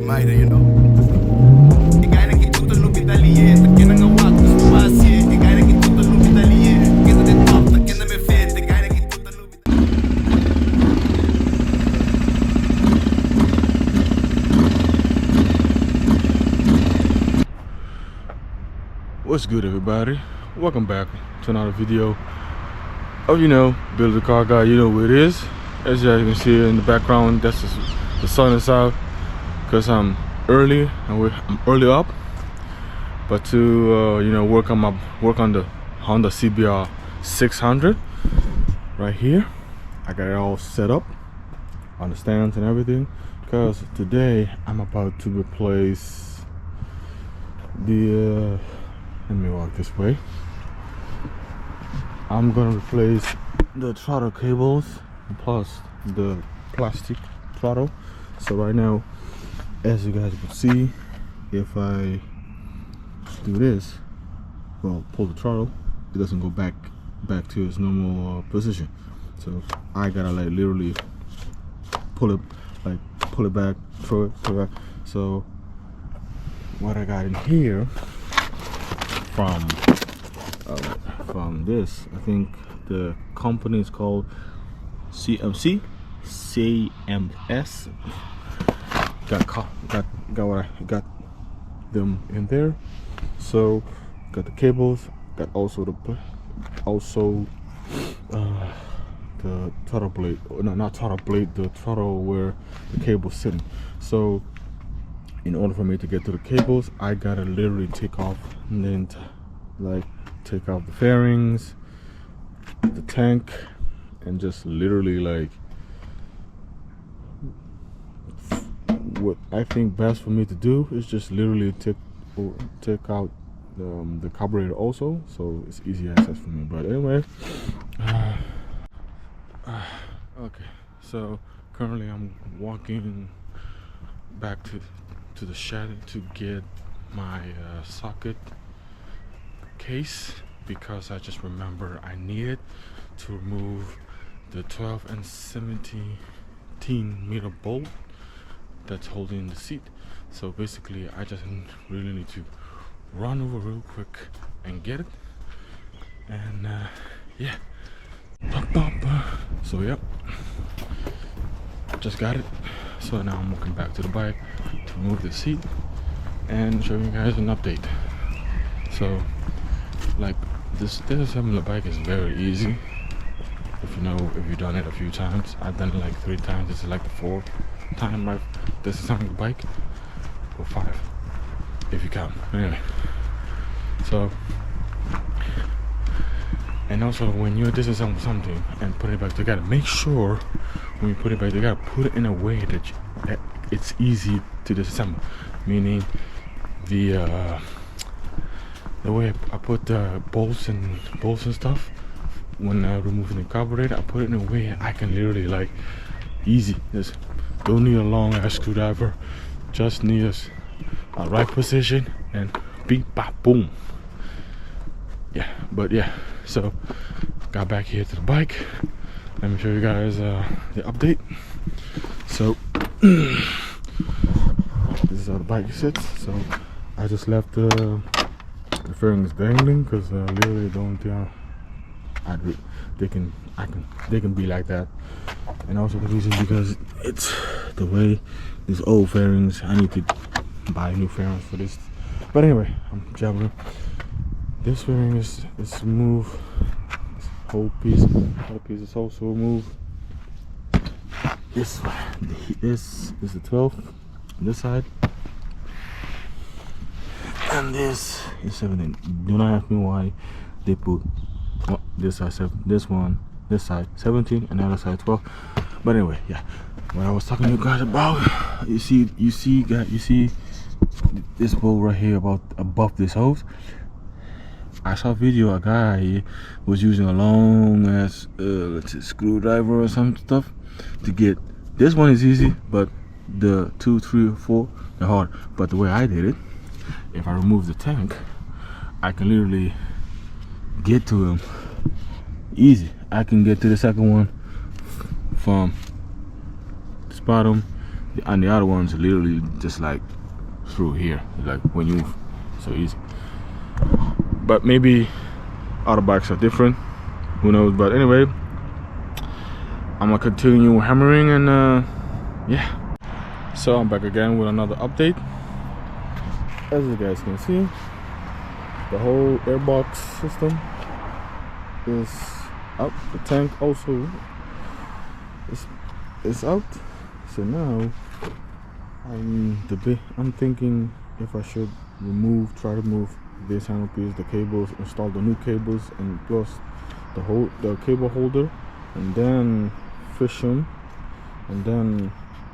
Mayra, you know. Ikaw na kituto lupit aliye, takya nang awak, gusto pasye. Ikaw na kituto lupit aliye, kita de top, takya na me fet. Ikaw na kituto lupit. What's good, everybody? Welcome back to another video. Oh, you know, Build a Car Guy, you know what it is. As you guys can see in the background, that's just the sun is out because I'm early and I'm early up. But to you know, work on the Honda CBR 600 right here. I got it all set up on the stands and everything because today I'm about to replace the let me walk this way. I'm gonna replace the throttle cables plus the plastic throttle. So right now, as you guys can see, if I do this, well, pull the throttle, it doesn't go back to its normal position. So I gotta like literally pull it back, throw it back. So what I got in here from this, I think the company is called CMS. Got them in there. So got the cables, got also the throttle blade, no, not throttle blade, the throttle where the cable's sitting. So in order for me to get to the cables, I gotta literally take off and then take off the fairings, the tank, and just literally like what I think best for me to do is just literally take out the carburetor also, so it's easy access for me. But anyway, okay, so currently I'm walking back to the shed to get my socket case, because I just remember I needed to remove the 12 and 17 meter bolt that's holding the seat. So basically I just really need to run over real quick and get it, and yeah, so yep, just got it. So now I'm walking back to the bike to remove the seat and show you guys an update. So like this assembly bike is very easy if you've done it a few times. I've done it like 3 times. This is like the 4th time I've disassembled the bike, or 5 if you count. Anyway, so, and also when you disassemble something and put it back together, make sure when you put it back together, put it in a way that it's easy to disassemble. Meaning the way I put the bolts and stuff when I removing the carburetor, I put it in a way I can literally like easy. Just don't need a long ass screwdriver, just need a right position and beep bop boom. Yeah, but yeah, so got back here to the bike. Let me show you guys the update. So this is how the bike sits. So I just left the fairings dangling because literally don't they can be like that. And also the reason because it's the way these old fairings, I need to buy new fairings for this. But anyway, I'm jabbering. This fairing is smooth. This whole piece is also smooth. This is the 12th on this side, and this is 17. Do not ask me why they put this side 7, this side 17 and the other side 12. But anyway, yeah, what I was talking to you guys about, you see this bolt right here above this hose. I saw a video, a guy was using a long ass screwdriver or some stuff to get this one. Is easy, but the 2, 3, 4 they're hard. But the way I did it, if I remove the tank, I can literally get to him easy. I can get to the second one from this bottom and the other one's literally just like through here, like when you move, so easy. But maybe other bikes are different, who knows. But anyway, I'm gonna continue hammering, and yeah. So I'm back again with another update. As you guys can see, the whole airbox system is out. The tank also is out. So now I'm thinking if I should try to remove this handle piece, the cables, install the new cables, and plus the cable holder, and then fish them, and then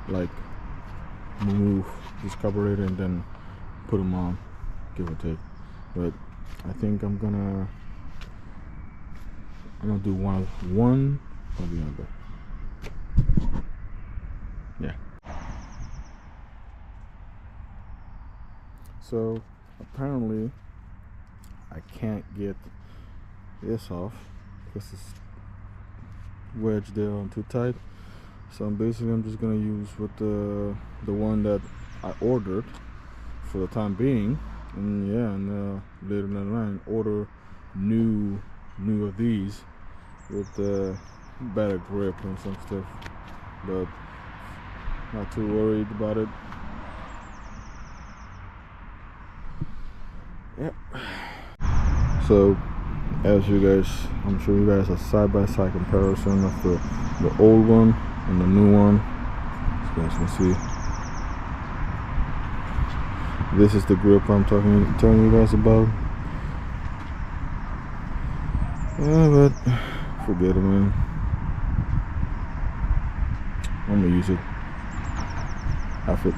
like remove this carburetor and then put them on, give or take. But I think I'm gonna do one or the other. Yeah. So apparently I can't get this off because it's wedged there on too tight. So I'm just gonna use with the one that I ordered for the time being, and yeah, and later down the line order new of these with better grip and some stuff. But not too worried about it. Yep. So as you guys, I'm sure you guys, a side-by-side comparison of the old one and the new one. As you guys can see, this is the grip I'm telling you guys about. Yeah, but forget it, man. I'm gonna use it. Have it.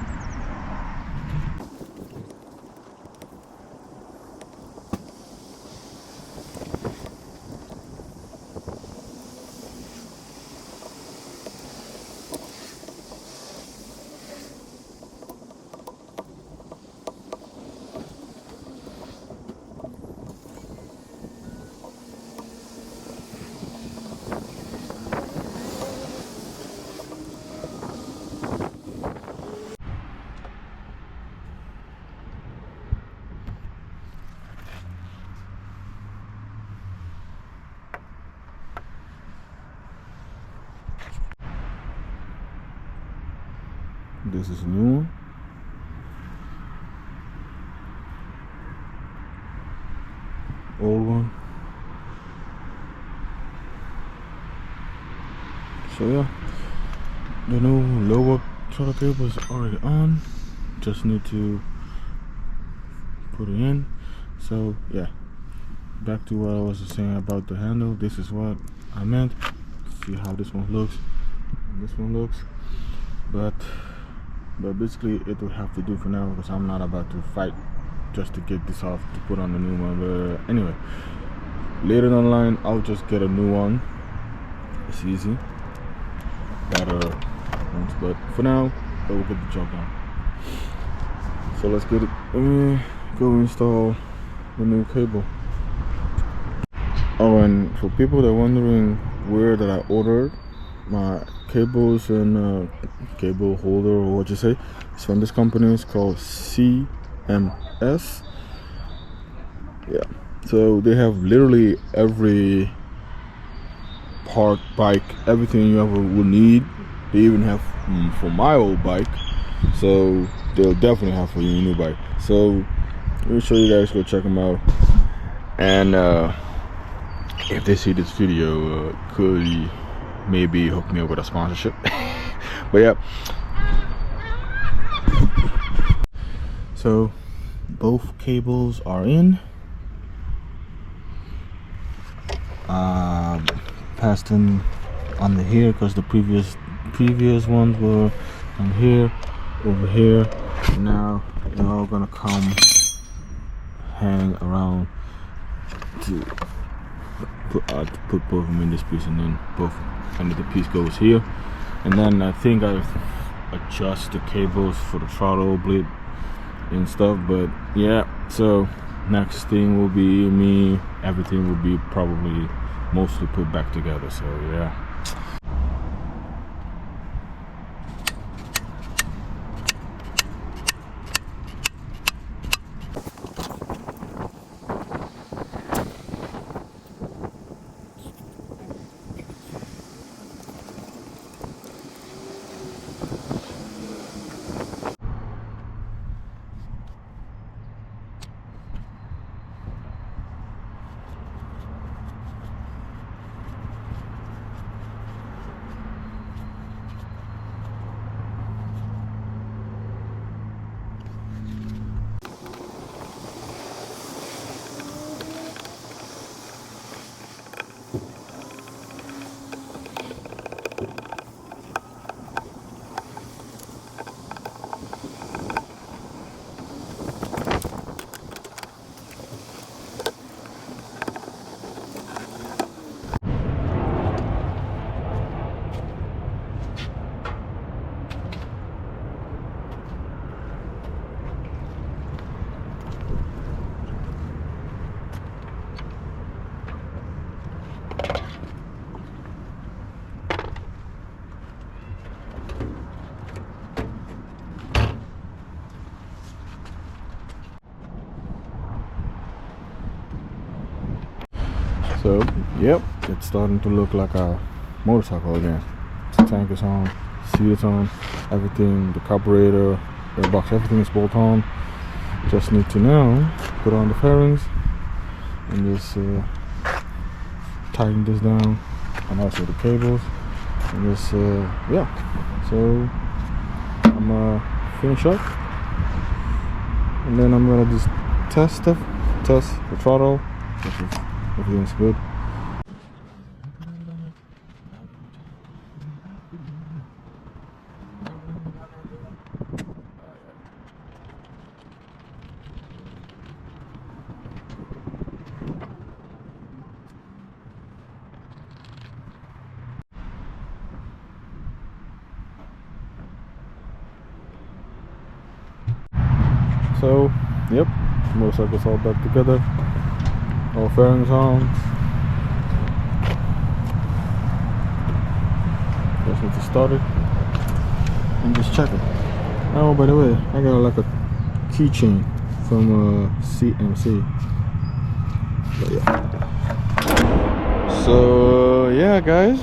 This is a new one. Old one. So yeah, the new lower throttle cable is already on. Just need to put it in. So yeah, back to what I was saying about the handle. This is what I meant. See how this one looks and this one looks. But basically it will have to do for now, because I'm not about to fight just to get this off to put on the new one. But anyway, later down the line I'll just get a new one. It's easy, better ones. But for now I will get the job done. So let's get it. Go install the new cable. Oh, and for people that are wondering where that I ordered my cables and cable holder, or what you say, it's from this company. It's called CMS. Yeah, so they have literally every part, bike, everything you ever would need. They even have for my old bike, so they'll definitely have for your new bike. So let me show you guys, go check them out. And if they see this video, could maybe hook me up with a sponsorship. But yeah, so both cables are in. Passed them on the here because the previous ones were on here, over here. Now they're all gonna come hang around to put both of them in this piece, and then both another piece goes here. And then I think I've adjust the cables for the throttle blade and stuff. But yeah, so next thing will be everything will be probably mostly put back together. So yeah. So, yep, it's starting to look like a motorcycle again. The tank is on, seat is on, everything, the carburetor, airbox, everything is bolt on. Just need to now put on the fairings and just tighten this down, and also the cables, and just yeah. So I'm gonna finish up, and then I'm gonna just test the throttle. Everything's good. So, yep, motorcycle's all back together, all fairings on. Just need to start it and just check it. Oh, by the way, I got like a keychain from CMC. But yeah. So yeah, guys,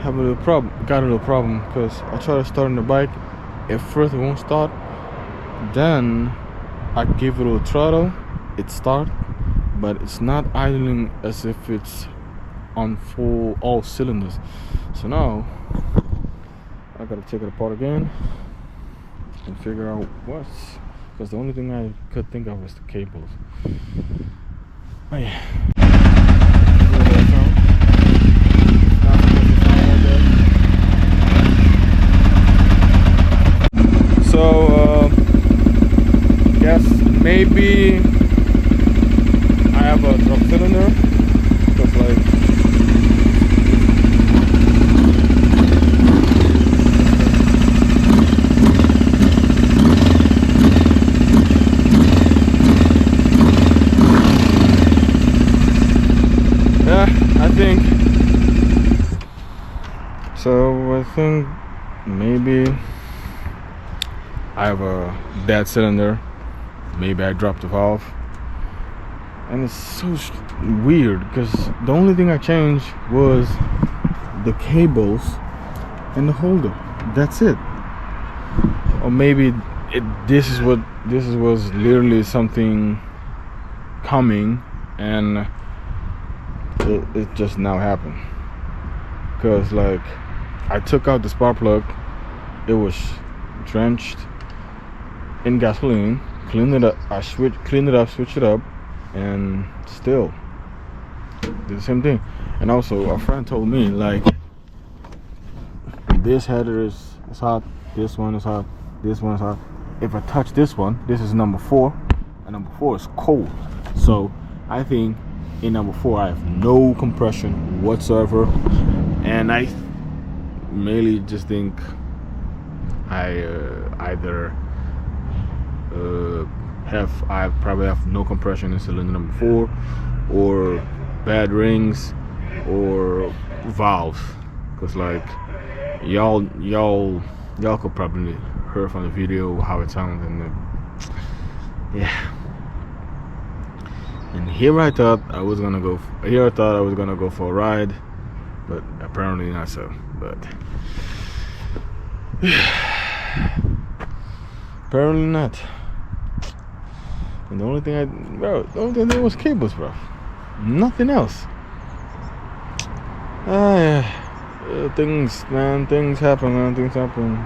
have a little problem. Got a little problem because I try to start on the bike. At first it won't start. Then I give it a little throttle. It starts, but it's not idling as if it's on full all cylinders. So now I gotta take it apart again and figure out what's, because the only thing I could think of was the cables. Oh yeah. So guess maybe I have a drop cylinder, because like yeah, I think so. I think maybe I have a bad cylinder. Maybe I dropped the valve. And it's so weird because the only thing I changed was the cables and the holder. That's it. Or maybe this was literally something coming, and it just now happened. Because like I took out the spark plug, it was drenched in gasoline, cleaned it up, switched it up, and still did the same thing. And also a friend told me like this header is hot, this one is hot, this one is hot. If I touch this one, this is number 4, and number 4 is cold. So I think in number 4 I have no compression whatsoever, and I mainly just think I either I probably have no compression in cylinder number 4, or bad rings, or valves. Because like y'all could probably hear from the video how it sounds, and yeah. And here I thought I was gonna go for a ride, but apparently not so. But apparently not. And the only thing was cables, bro. Nothing else. Things happen, man. Things happen.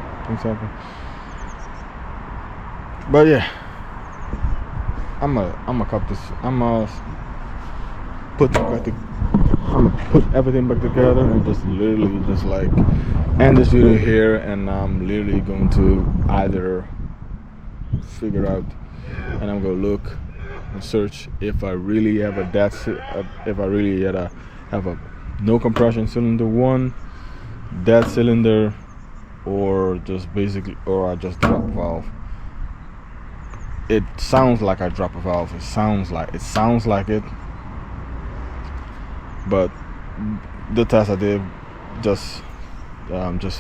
But yeah, I'm put everything back together and just literally just like end this video here, and I'm literally going to either figure out, and I'm gonna look and search if I really have have a no compression cylinder 1, dead cylinder, or just basically, or I just drop a valve. It sounds like I drop a valve. It sounds like it. But the test I did, just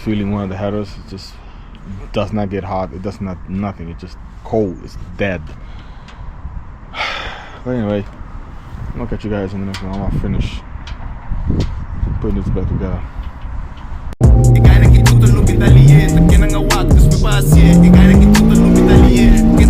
feeling one of the headers, just does not get hot. It does not nothing. It's just cold. It's dead. But anyway, I'll catch you guys in the next one. I'm gonna finish putting this back together. E gare che tutto lo medaglie, perché non ha walk, questo passi, e gare che tutto lo medaglie, che